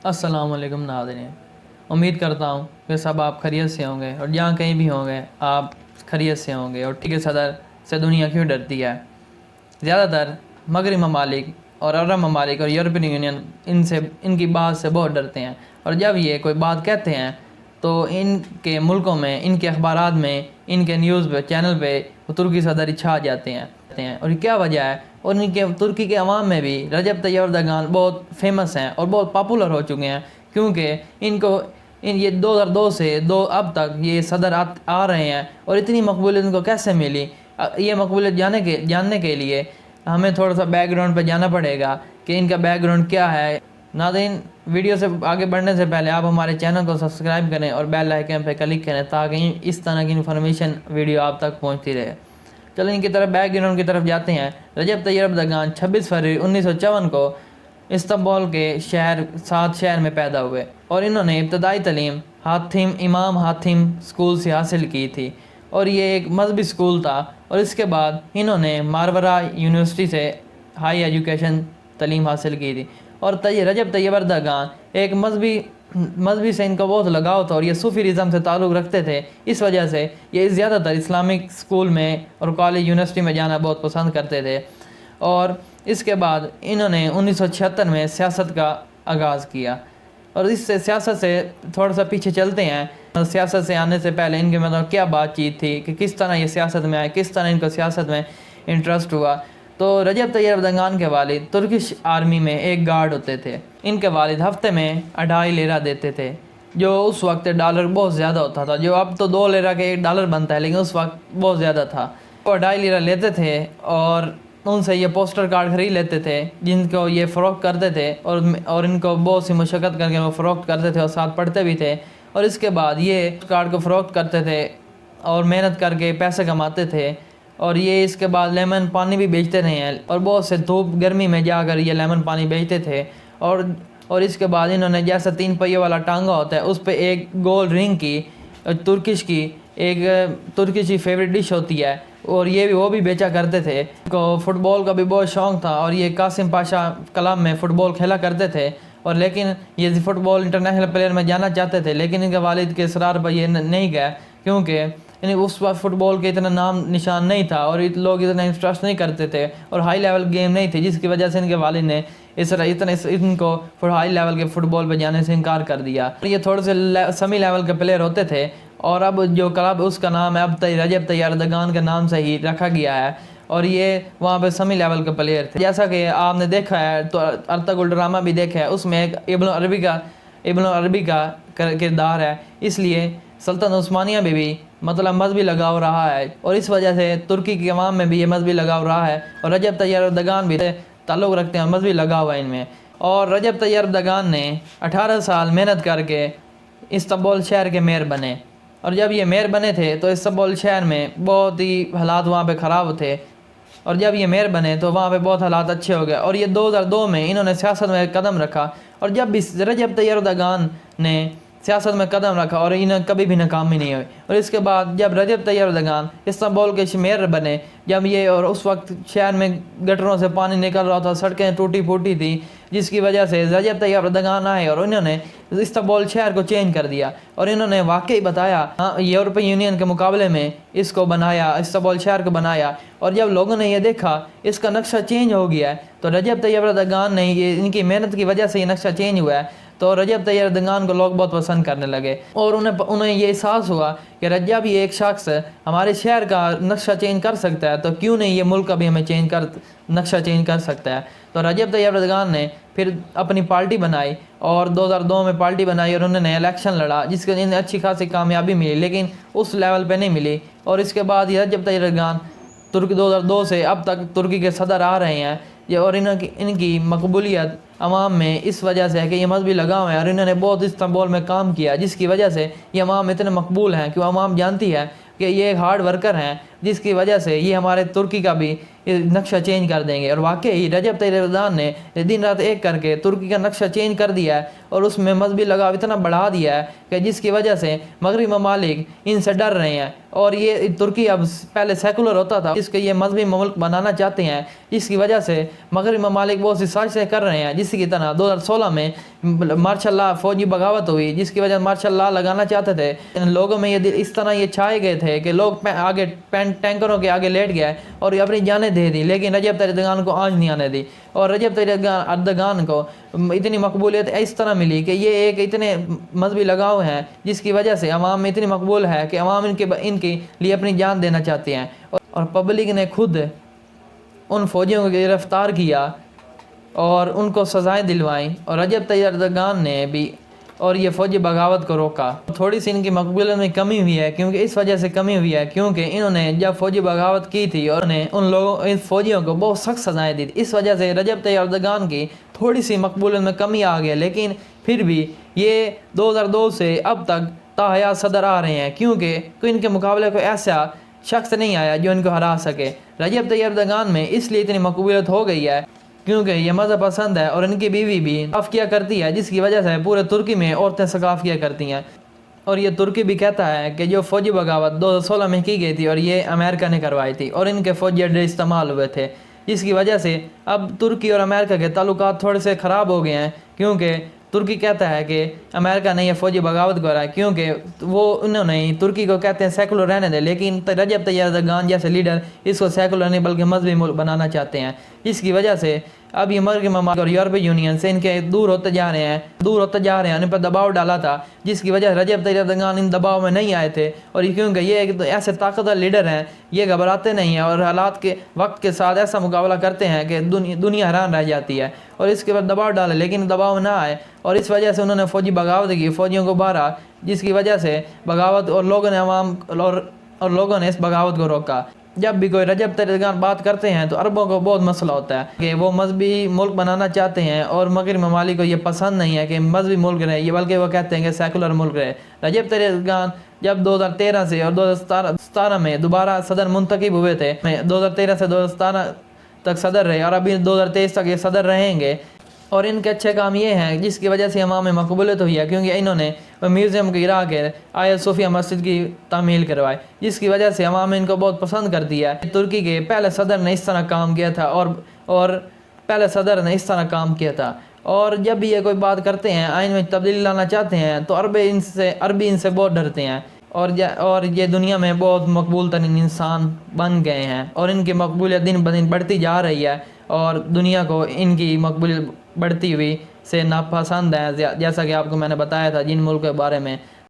अस्सलाम वालेकुम नाज़रीन। उम्मीद करता हूँ कि सब आप खैरियत से होंगे और जहाँ कहीं भी होंगे आप खैरियत से होंगे। और ठीक है, सदर से दुनिया क्यों डरती है? ज़्यादातर मगरबी ममालिक और अरब ममालिक और यूरोपियन यूनियन इनकी बात से बहुत डरते हैं। और जब ये कोई बात कहते हैं तो इनके मुल्कों में, इनके अखबारात में, इनके न्यूज़ पे, चैनल पे तुर्की सदर छा जाते हैं। और क्या वजह है? और इनके तुर्की के अवाम में भी रजब तैयब एर्दोगान बहुत फेमस हैं और बहुत पॉपुलर हो चुके हैं, क्योंकि ये 2002 से दो अब तक ये सदर आ रहे हैं। और इतनी मकबूलियत इनको कैसे मिली? ये मकबूलियत जानने के लिए हमें थोड़ा सा बैकग्राउंड पे जाना पड़ेगा कि इनका बैकग्राउंड क्या है। नाज़रीन, वीडियो से आगे बढ़ने से पहले आप हमारे चैनल को सब्सक्राइब करें और बेल आइकन पर क्लिक करें ताकि इस तरह की इन्फॉर्मेशन वीडियो आप तक पहुंचती रहे। चलो इनकी तरफ, बैकग्राउंड की तरफ जाते हैं। रजब तैयब एर्दोगान 26 फरवरी 1954 को इस्तांबुल के सात शहर में पैदा हुए और इन्होंने इब्तदाई तालीम इमाम हातिम स्कूल से हासिल की थी और ये एक मजहबी स्कूल था। और इसके बाद इन्होंने मारवरा यूनिवर्सिटी से हाई एजुकेशन तालीम हासिल की थी। और रजब तैयब एर्दोगान एक मजहबी से इनका बहुत लगाव था और ये सूफीज़म से ताल्लुक़ रखते थे। इस वजह से ये ज़्यादातर इस्लामिक स्कूल में और कॉलेज यूनिवर्सिटी में जाना बहुत पसंद करते थे। और इसके बाद इन्होंने 1976 में सियासत का आगाज़ किया। और इससे सियासत से थोड़ा सा पीछे चलते हैं। सियासत से आने से पहले इनके मतलब क्या बातचीत थी कि किस तरह ये सियासत में आए, किस तरह इनको सियासत में इंटरेस्ट हुआ। तो रजब तैयब एर्दोगान के वालिद तुर्किश आर्मी में एक गार्ड होते थे। इनके वालिद हफ्ते में 2.5 लिरा देते थे, जो उस वक्त डॉलर बहुत ज़्यादा होता था। जो अब तो 2 लिरा के $1 बनता है, लेकिन उस वक्त बहुत ज़्यादा था। वो 2.5 लिरा लेते थे और उनसे ये पोस्टर कार्ड ख़रीद लेते थे जिनको ये फ़रोख्त करते थे। और इनको बहुत सी मशक्क़त करके वो फ़रोख्त करते थे और साथ पढ़ते भी थे। और इसके बाद ये कार्ड को फ़रोख्त करते थे और मेहनत करके पैसे कमाते थे। और ये इसके बाद लेमन पानी भी बेचते रहे हैं और बहुत से धूप गर्मी में जाकर ये लेमन पानी बेचते थे। और इसके बाद इन्होंने जैसा 3 पहिए वाला टांगा होता है उस पर एक गोल रिंग की तुर्किश की फेवरेट डिश होती है, और वो भी बेचा करते थे। को फुटबॉल का भी बहुत शौक़ था और ये कासिम पाशा क्लब में फ़ुटबॉल खेला करते थे। और लेकिन ये फुटबॉल इंटरनेशनल प्लेयर में जाना चाहते थे, लेकिन इनके वालिद के इसरार पर ये नहीं गए, क्योंकि उस वक्त फ़ुटबॉल के इतना नाम निशान नहीं था और लोग इतना इंटरेस्ट नहीं करते थे और हाई लेवल गेम नहीं थी, जिसकी वजह से इनके वालिद ने इनको हाई लेवल के फ़ुटबॉल पे जाने से इनकार कर दिया। ये थोड़े से सेमी लेवल के प्लेयर होते थे और अब जो क्लब उसका नाम है अब रजब तैयब एर्दोगान के नाम से ही रखा गया है। और ये वहाँ पे सेमी लेवल के प्लेयर थे। जैसा कि आपने देखा है तो अर्तुगरुल ड्रामा भी देखा है, उसमें एक इब्न अरबी का किरदार है। इसलिए सल्तनत उस्मानिया में भी मतलब मजहबी लगाव रहा है और इस वजह से तुर्की के अवाम में भी ये मजहबी लगाव रहा है। और रजब तैयब एर्दोगान भी ताल्लुक़ रखते हैं, मजहबी लगाव है इनमें। और रजब तैयब एर्दोगान ने 18 साल मेहनत करके इस्तांबुल शहर के मेयर बने। और जब ये मेयर बने थे तो इस्तांबुल शहर में बहुत ही हालात वहाँ पे ख़राब थे, और जब ये मेयर बने तो वहाँ पे बहुत हालात अच्छे हो गए। और ये 2002 में इन्होंने सियासत में कदम रखा। और जब भी रजब तैयब एर्दोगान ने सियासत में कदम रखा और इन्हें कभी भी नाकामी नहीं हुई। और इसके बाद जब रजब तैयब एर्दोगान इस्तांबुल के मेयर बने, जब ये और उस वक्त शहर में गटरों से पानी निकल रहा था, सड़कें टूटी फूटी थी, जिसकी वजह से रजब तैयब एर्दोगान आए और इन्होंने इस्तांबुल शहर को चेंज कर दिया। और इन्होंने वाकई बताया, हाँ, यूरोपियन यूनियन के मुकाबले में इसको बनाया, इस्तांबुल शहर को बनाया। और जब लोगों ने ये देखा इसका नक्शा चेंज हो गया है, तो रजब तैयब एर्दोगान ने ये इनकी मेहनत की वजह से ये नक्शा चेंज हुआ है, तो रजब तैयब एर्दोगान को लोग बहुत पसंद करने लगे। और उन्हें ये एहसास हुआ कि रजब ये एक शख्स हमारे शहर का नक्शा चेंज कर सकता है, तो क्यों नहीं ये मुल्क का भी हमें नक्शा चेंज कर सकता है। तो रजब तैयब एर्दोगान ने फिर अपनी पार्टी बनाई और 2002 में पार्टी बनाई और उन्होंने इलेक्शन लड़ा, जिसके इन्हें अच्छी खासी कामयाबी मिली, लेकिन उस लेवल पे नहीं मिली। और इसके बाद ये रजब तैयब एर्दोगान 2002 से अब तक तुर्की के सदर आ रहे हैं। और इनकी मकबूलियत अवाम में इस वजह से है कि ये मजहबी लगाव है और इन्होंने बहुत इस्तांबुल में काम किया, जिसकी वजह से ये अवाम इतने मकबूल हैं कि अवाम जानती है कि ये एक हार्ड वर्कर हैं, जिसकी वजह से ये हमारे तुर्की का भी नक्शा चेंज कर देंगे। और वाकई रजब तैयब एर्दोगान ने दिन रात एक करके तुर्की का नक्शा चेंज कर दिया है और उसमें मजहबी लगाव इतना बढ़ा दिया है कि जिसकी वजह से मगरबी ममालिक इनसे डर रहे हैं। और ये तुर्की अब पहले सेकुलर होता था, इसके ये मजहबी मुल्क बनाना चाहते हैं, जिसकी वजह से मगरबी ममालिक बहुत सी साजिशें कर रहे हैं। जिसकी तरह 2016 में मार्शल लॉ फौजी बगावत हुई, जिसकी वजह से मार्शल लॉ लगाना चाहते थे। लोगों में ये इस तरह ये छाए गए थे कि लोग आगे टैंकरों के आगे लेट गए और अपनी जानें दे दी, लेकिन रजब तैयब एर्दोगान को आज नहीं आने दी। और रजब तैयब एर्दोगान को इतनी मकबूलियत इस तरह मिली कि ये एक इतने मजहबी लगाव हैं, जिसकी वजह से अवाम में इतनी मकबूल है कि अवाम इनके लिए अपनी जान देना चाहते हैं। और पब्लिक ने खुद उन फौजियों को गिरफ्तार किया और उनको सज़ाएं दिलवाईं, और रजब तैयब एर्दोगान ने भी और ये फौजी बगावत को रोका। थोड़ी सी इनकी मकबूलियत में कमी हुई है, क्योंकि इस वजह से कमी हुई है क्योंकि इन्होंने जब फौजी बगावत की थी और उन्हें इन फौजियों को बहुत सख्त सज़ाएं दी थी। इस वजह से रजब तैयब एर्दोगान की थोड़ी सी मकबूलियत में कमी आ गई, लेकिन फिर भी ये 2002 से अब तक ताहयात सदर आ रहे हैं, क्योंकि कोई इनके मुकाबले को ऐसा शख्स नहीं आया जो इनको हरा सके। रजब तैयब एर्दोगान में इसलिए इतनी मकबूलियत हो गई है क्योंकि ये मज़हब पसंद है और इनकी बीवी भी सकाफ किया करती है, जिसकी वजह से पूरे तुर्की में औरतें सकाफ किया करती हैं। और ये तुर्की भी कहता है कि जो फौजी बगावत 2016 में की गई थी और ये अमेरिका ने करवाई थी और इनके फौजी अड्डे इस्तेमाल हुए थे, जिसकी वजह से अब तुर्की और अमेरिका के ताल्लुकात थोड़े से ख़राब हो गए हैं। क्योंकि तुर्की कहता है कि अमेरिका ने यह फौजी बगावत करा है क्योंकि वो उन्होंने तुर्की को कहते हैं सेकुलर रहने दे, लेकिन रजब तैयब एर्दोगान जैसे लीडर इसको सेकुलर नहीं बल्कि मजहबी मुल्क बनाना चाहते हैं। जिसकी वजह से अब ये मगरबी ममालिक और यूरोपीय यूनियन से इनके दूर होते जा रहे हैं, इन पर दबाव डाला था, जिसकी वजह से रजब तैयब एर्दोगान इन दबाव में नहीं आए थे। और क्योंकि ये एक तो ऐसे ताकतवर लीडर हैं, ये घबराते नहीं हैं और हालात के वक्त के साथ ऐसा मुकाबला करते हैं कि दुनिया हैरान रह जाती है। और इसके बाद दबाव डाले लेकिन दबाव ना आए, और इस वजह से उन्होंने फौजी बगावत की, फौजियों को मारा, जिसकी वजह से बगावत और लोगों ने और लोगों ने इस बगावत को रोका। जब भी कोई रजब तैयब एर्दोगान बात करते हैं तो अरबों को बहुत मसला होता है कि वो मजहबी मुल्क बनाना चाहते हैं और मगरबी ममालिक को ये पसंद नहीं है कि मजहबी मुल्क रहे, ये बल्कि वो कहते हैं कि सेकुलर मुल्क रहे। रजब तैयब एर्दोगान जब 2013 से और 2017 में दोबारा सदर मुंतखब हुए थे, 2013 से 2017 तक सदर रहे और अभी 2023 तक ये सदर रहेंगे। और इनके अच्छे काम ये हैं जिसकी वजह से अवाम में मकबूलियत हुई है, क्योंकि इन्होंने म्यूज़ियम के गिरा के आया सोफिया मस्जिद की तामील करवाई, जिसकी वजह से अवाम इनको बहुत पसंद कर दिया है। तुर्की के पहले सदर ने इस तरह काम किया था और जब भी ये कोई बात करते हैं, आइन में तब्दीली लाना चाहते हैं, तो अरबी इनसे बहुत डरते हैं और ये दुनिया में बहुत मकबूल तरीन इंसान बन गए हैं और इनकी मकबूलियत दिन ब दिन बढ़ती जा रही है और दुनिया को इनकी मकबूलियत बढ़ती हुई से नापसंद है। जैसा कि आपको मैंने बताया था जिन मुल्क के बारे में